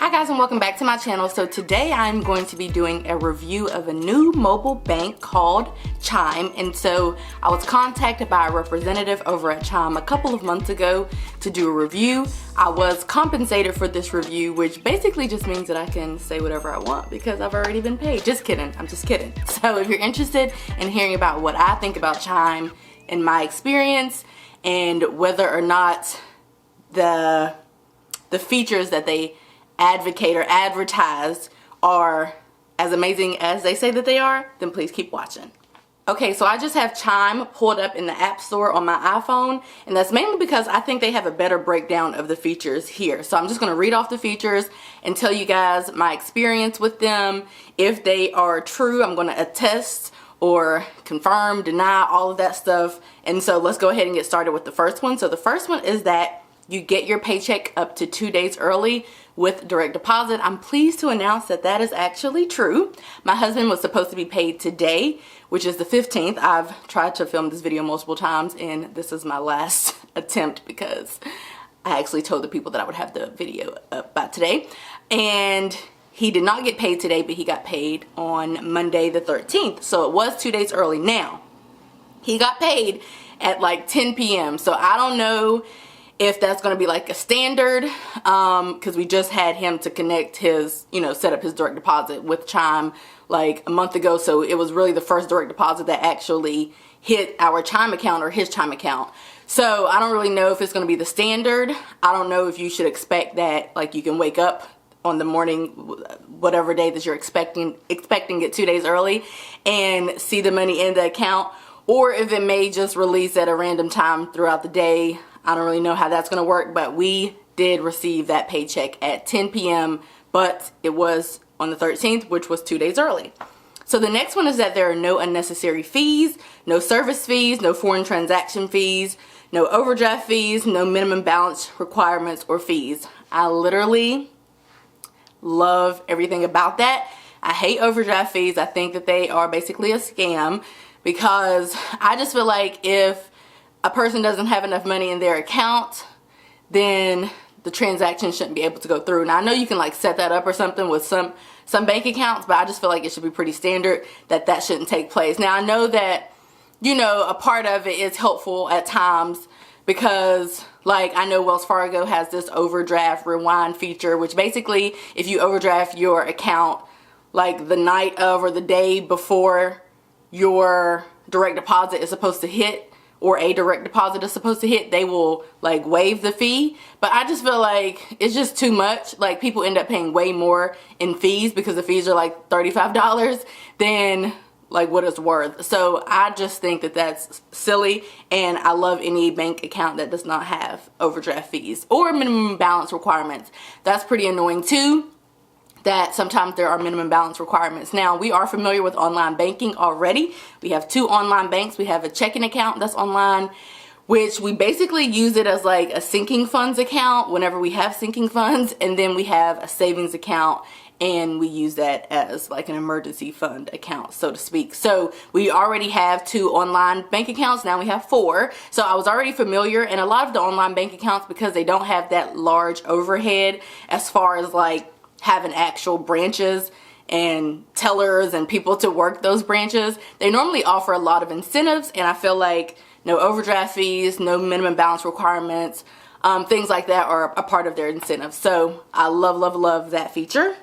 Hi guys, and welcome back to my channel. So today I'm going to be doing a review of a new mobile bank called Chime. And so I was contacted by a representative over at Chime a couple of months ago to do a review. I was compensated for this review, which basically just means that I can say whatever I want because I've already been paid. Just kidding, I'm just kidding. So if you're interested in hearing about what I think about Chime and my experience and whether or not the features that they advocate or advertise are as amazing as they say that they are, then please keep watching. Okay, so I just have Chime pulled up in the App Store on my iPhone, and that's mainly because I think they have a better breakdown of the features here. So I'm just going to read off the features and tell you guys my experience with them. If they are true, I'm going to attest or confirm, deny, all of that stuff. And so let's go ahead and get started with the first one. So the first one is that you get your paycheck up to 2 days early with direct deposit. I'm pleased to announce that that is actually true. My husband was supposed to be paid today, which is the 15th. I've tried to film this video multiple times and this is my last attempt because I actually told the people that I would have the video up by today. And he did not get paid today, but he got paid on Monday the 13th. So it was 2 days early. Now, he got paid at like 10 p.m. So I don't know if that's going to be like a standard, because we just had him to connect his, set up his direct deposit with Chime like a month ago. So it was really the first direct deposit that actually hit our Chime account or his Chime account. So I don't really know if it's going to be the standard. I don't know if you should expect that, like you can wake up on the morning, whatever day that you're expecting it 2 days early and see the money in the account, or if it may just release at a random time throughout the day. I don't really know how that's going to work, but we did receive that paycheck at 10 p.m., but it was on the 13th, which was 2 days early. So the next one is that there are no unnecessary fees, no service fees, no foreign transaction fees, no overdraft fees, no minimum balance requirements or fees. I literally love everything about that. I hate overdraft fees. I think that they are basically a scam because I just feel like if a person doesn't have enough money in their account, then the transaction shouldn't be able to go through. Now I know you can like set that up or something with some bank accounts, but I just feel like it should be pretty standard that that shouldn't take place. Now I know that, a part of it is helpful at times because like I know Wells Fargo has this overdraft rewind feature, which basically if you overdraft your account like the night of or the day before your direct deposit is supposed to hit, or a direct deposit is supposed to hit, they will like waive the fee. But I just feel like it's just too much. Like people end up paying way more in fees because the fees are like $35 than like what it's worth. So I just think that that's silly, and I love any bank account that does not have overdraft fees or minimum balance requirements. That's pretty annoying too, that sometimes there are minimum balance requirements. Now, we are familiar with online banking already. We have 2 online banks. We have a checking account that's online, which we basically use it as like a sinking funds account whenever we have sinking funds. And then we have a savings account, and we use that as like an emergency fund account, so to speak. So we already have 2 online bank accounts. Now we have 4. So I was already familiar, and a lot of the online bank accounts, because they don't have that large overhead as far as like having actual branches and tellers and people to work those branches, they normally offer a lot of incentives, and I feel like no overdraft fees, no minimum balance requirements, things like that are a part of their incentives. So I love that feature.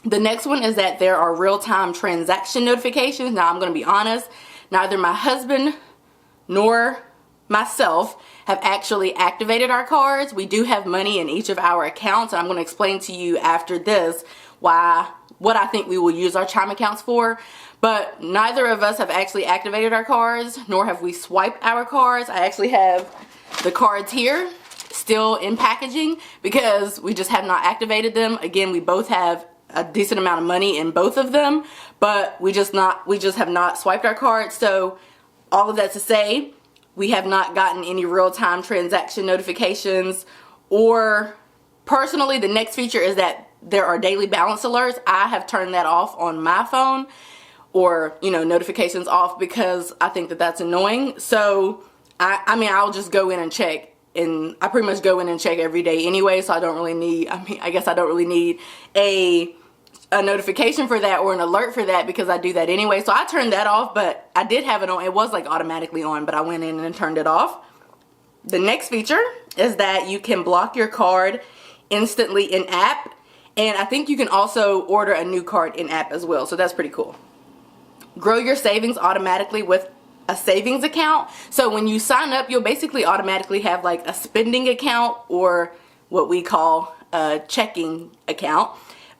The next one is that there are real-time transaction notifications. Now I'm going to be honest, neither my husband nor myself have actually activated our cards. We do have money in each of our accounts, and I'm going to explain to you after this what I think we will use our Chime accounts for. But neither of us have actually activated our cards, nor have we swiped our cards. I actually have the cards here still in packaging because we just have not activated them. Again, we both have a decent amount of money in both of them, but we just have not swiped our cards. So all of that to say, we have not gotten any real-time transaction notifications. Or personally, the next feature is that there are daily balance alerts. I have turned that off on my phone, or notifications off, because I think that that's annoying. So I mean I'll just go in and check and I pretty much go in and check every day anyway, so I don't really need, I guess I don't really need a notification for that or an alert for that because I do that anyway. So I turned that off, but I did have it on. It was like automatically on, but I went in and turned it off. The next feature is that you can block your card instantly in app, and I think you can also order a new card in app as well, so that's pretty cool. Grow your savings automatically with a savings account. So when you sign up, you'll basically automatically have like a spending account, or what we call a checking account,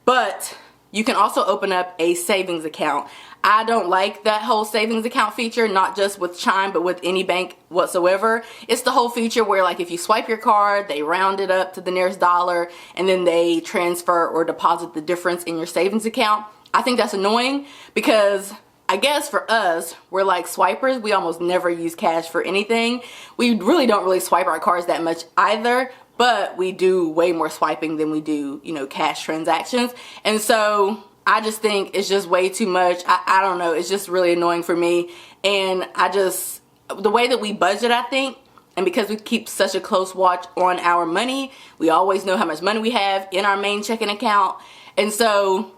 but you can also open up a savings account. I don't like that whole savings account feature, not just with Chime, but with any bank whatsoever. It's the whole feature where like if you swipe your card, they round it up to the nearest dollar and then they transfer or deposit the difference in your savings account. I think that's annoying because I guess for us, we're like swipers. We almost never use cash for anything. We really don't really swipe our cards that much either, but we do way more swiping than we do, you know, cash transactions. And so I just think it's just way too much. I don't know. It's just really annoying for me. And the way that we budget, I think, and because we keep such a close watch on our money, we always know how much money we have in our main checking account. And so,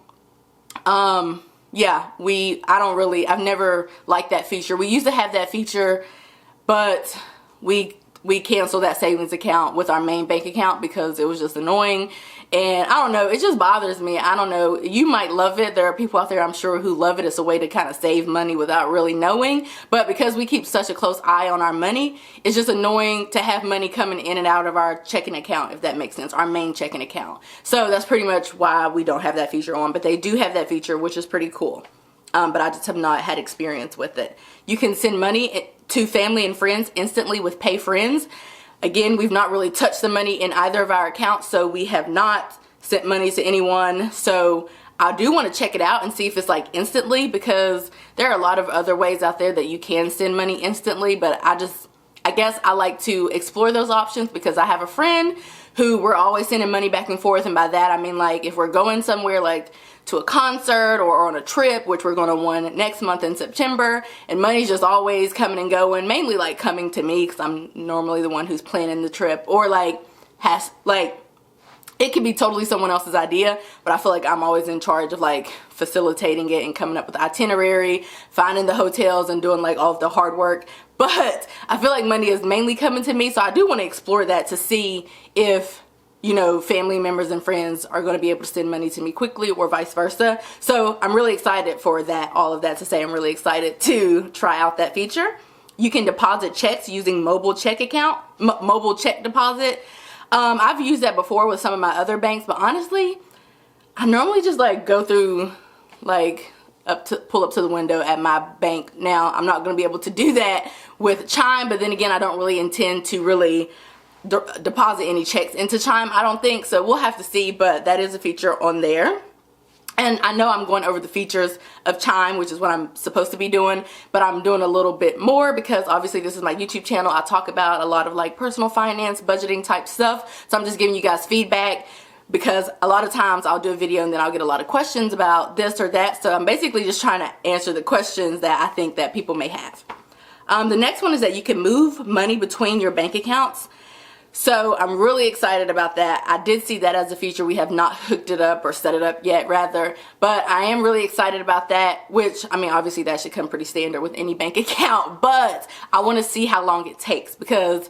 yeah, I've never liked that feature. We used to have that feature, but we canceled that savings account with our main bank account because it was just annoying. And I don't know, it just bothers me. I don't know, you might love it. There are people out there, I'm sure, who love it. It's a way to kind of save money without really knowing. But because we keep such a close eye on our money, it's just annoying to have money coming in and out of our checking account, if that makes sense, our main checking account. So that's pretty much why we don't have that feature on. But they do have that feature, which is pretty cool. But I just have not had experience with it. You can send money to family and friends instantly with Pay Friends. Again, we've not really touched the money in either of our accounts, so we have not sent money to anyone. So I do want to check it out and see if it's like instantly, because there are a lot of other ways out there that you can send money instantly, but I guess I like to explore those options because I have a friend who we're always sending money back and forth, and by that I mean like if we're going somewhere like to a concert or on a trip, which we're going to one next month in September, and money's just always coming and going, mainly like coming to me because I'm normally the one who's planning the trip, or like it could be totally someone else's idea, but I feel like I'm always in charge of like facilitating it and coming up with the itinerary, finding the hotels, and doing like all of the hard work. But I feel like money is mainly coming to me, so I do want to explore that to see if, you know, family members and friends are going to be able to send money to me quickly or vice versa. So I'm really excited for that, all of that to say I'm really excited to try out that feature. You can deposit checks using mobile check deposit. I've used that before with some of my other banks, but honestly, I normally just like go through like pull up to the window at my bank. Now, I'm not going to be able to do that with Chime, but then again, I don't really intend to really deposit any checks into Chime, I don't think, so we'll have to see, but that is a feature on there. And I know I'm going over the features of Chime, which is what I'm supposed to be doing, but I'm doing a little bit more because obviously this is my YouTube channel. I talk about a lot of like personal finance, budgeting type stuff, so I'm just giving you guys feedback because a lot of times I'll do a video and then I'll get a lot of questions about this or that, so I'm basically just trying to answer the questions that I think that people may have. The next one is that you can move money between your bank accounts. So I'm really excited about that. I did see that as a feature. We have not hooked it up or set it up yet, rather, but I am really excited about that, which, I mean, obviously that should come pretty standard with any bank account, but I want to see how long it takes because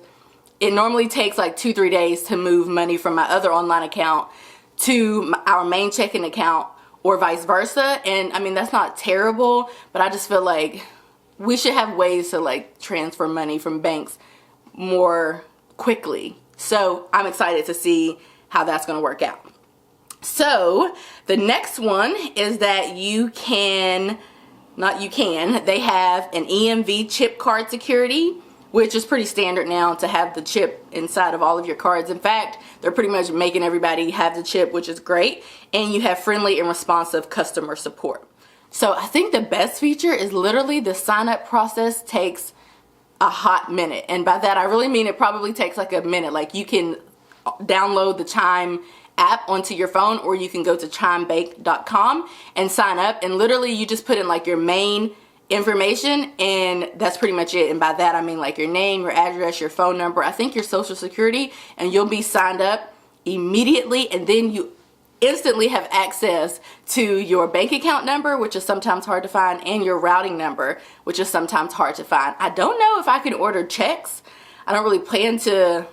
it normally takes like 2-3 days to move money from my other online account to our main checking account or vice versa. And I mean, that's not terrible, but I just feel like we should have ways to like transfer money from banks more quickly. So I'm excited to see how that's going to work out. So the next one is that they have an EMV chip card security, which is pretty standard now to have the chip inside of all of your cards. In fact, they're pretty much making everybody have the chip, which is great. And you have friendly and responsive customer support. So I think the best feature is literally the sign up process takes a hot minute, and by that I really mean it probably takes like a minute. Like you can download the Chime app onto your phone, or you can go to chimebank.com and sign up, and literally you just put in like your main information, and that's pretty much it. And by that I mean like your name, your address, your phone number, I think your social security, and you'll be signed up immediately. And then you instantly have access to your bank account number, which is sometimes hard to find, and your routing number, which is sometimes hard to find. I don't know if I can order checks. I don't really plan to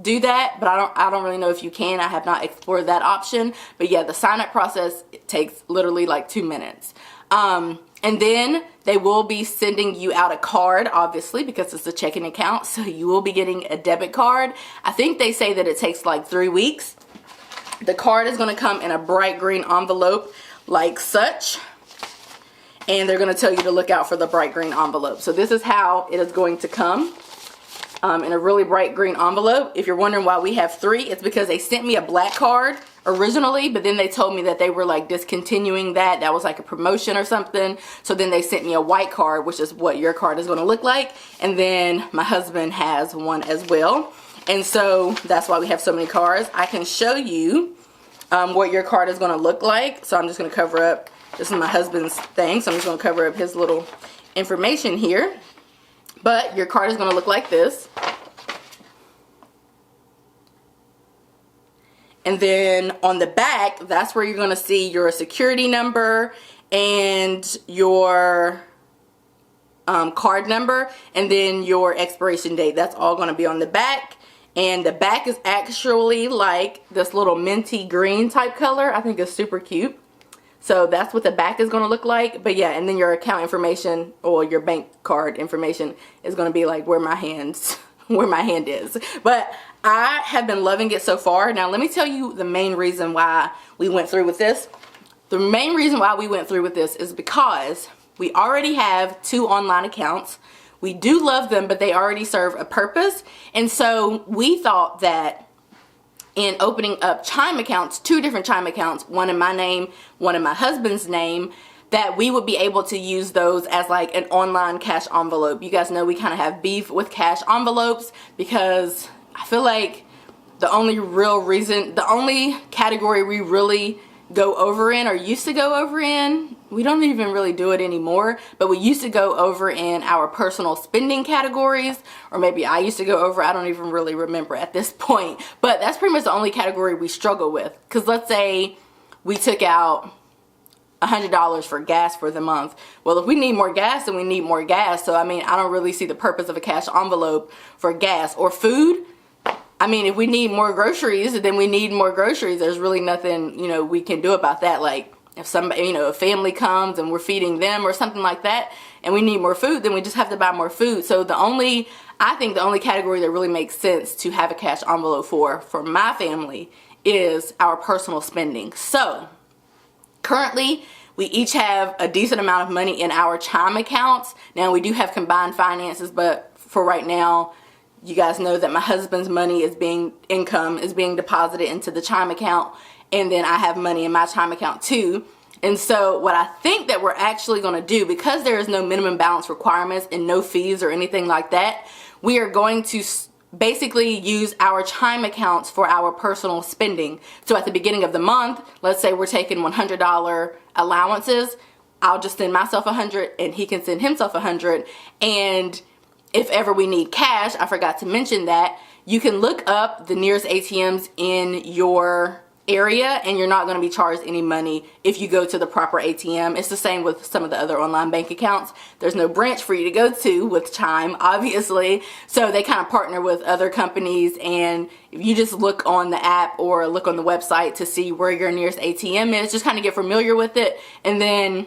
do that, but I don't really know if you can. I have not explored that option. But yeah, the sign up process takes literally like 2 minutes. And then they will be sending you out a card, obviously, because it's a checking account. So you will be getting a debit card. I think they say that it takes like 3 weeks. The card is going to come in a bright green envelope like such. And they're going to tell you to look out for the bright green envelope. So this is how it is going to come. In a really bright green envelope. If you're wondering why we have 3, it's because they sent me a black card originally, but then they told me that they were like discontinuing that. That was like a promotion or something. So then they sent me a white card, which is what your card is going to look like. And then my husband has one as well. And so that's why we have so many cards. I can show you what your card is going to look like. So I'm just going to cover up, this is my husband's thing, so I'm just going to cover up his little information here. But your card is going to look like this. And then on the back, that's where you're going to see your security number and your card number, and then your expiration date. That's all going to be on the back. And the back is actually like this little minty green type color. I think it's super cute. So that's what the back is going to look like. But yeah, and then your account information or your bank card information is going to be like where my hand is. But I have been loving it so far. Now let me tell you the main reason why we went through with this. The main reason why we went through with this is because we already have 2 online accounts. We do love them, but they already serve a purpose. And so we thought that in opening up Chime accounts, 2 different Chime accounts, one in my name, one in my husband's name, that we would be able to use those as like an online cash envelope. You guys know we kind of have beef with cash envelopes because I feel like the only category we really go over in, or used to go over in, we don't even really do it anymore, but we used to go over in our personal spending categories, or maybe I used to go over, I don't even really remember at this point, but that's pretty much the only category we struggle with. Because let's say we took out $100 for gas for the month. Well, if we need more gas, then we need more gas. So I mean, I don't really see the purpose of a cash envelope for gas or food. I mean, if we need more groceries, then we need more groceries. There's really nothing, you know, we can do about that. Like if somebody, you know, a family comes and we're feeding them or something like that, and we need more food, then we just have to buy more food. So I think the only category that really makes sense to have a cash envelope for my family is our personal spending. So currently, we each have a decent amount of money in our Chime accounts. Now, we do have combined finances, but for right now, you guys know that my husband's income is being deposited into the Chime account, and then I have money in my Chime account too. And so what I think that we're actually going to do, because there is no minimum balance requirements and no fees or anything like that, we are going to basically use our Chime accounts for our personal spending. So at the beginning of the month, let's say we're taking $100 allowances, I'll just send myself $100 and he can send himself $100. And if ever we need cash, I forgot to mention that, you can look up the nearest ATMs in your area and you're not going to be charged any money if you go to the proper ATM. It's the same with some of the other online bank accounts. There's no branch for you to go to with Chime, obviously. So they kind of partner with other companies, and if you just look on the app or look on the website to see where your nearest ATM is, just kind of get familiar with it, and then,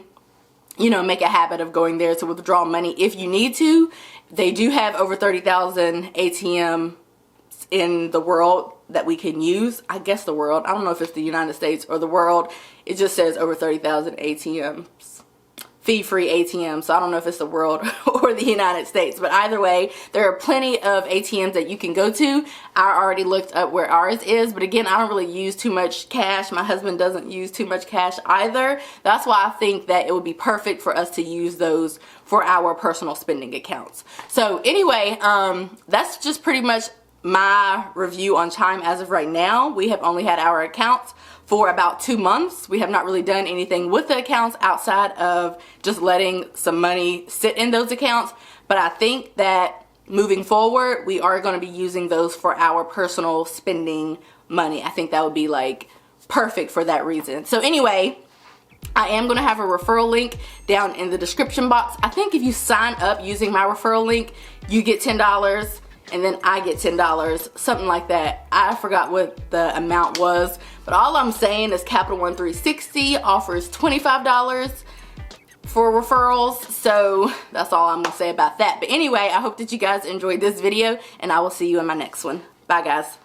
you know, make a habit of going there to withdraw money if you need to. They do have over 30,000 ATMs in the world that we can use. I guess the world. I don't know if it's the United States or the world. It just says over 30,000 ATMs. Fee-free ATMs. So I don't know if it's the world or the United States. But either way, there are plenty of ATMs that you can go to. I already looked up where ours is. But again, I don't really use too much cash. My husband doesn't use too much cash either. That's why I think that it would be perfect for us to use those for our personal spending accounts. So anyway, that's just pretty much my review on Chime as of right now. We have only had our accounts for about 2 months. We have not really done anything with the accounts outside of just letting some money sit in those accounts. But I think that moving forward, we are going to be using those for our personal spending money. I think that would be like perfect for that reason. So anyway, I am going to have a referral link down in the description box. I think if you sign up using my referral link, you get $10 and then I get $10, something like that. I forgot what the amount was, but all I'm saying is Capital One 360 offers $25 for referrals, so that's all I'm gonna say about that. But anyway, I hope that you guys enjoyed this video, and I will see you in my next one. Bye guys.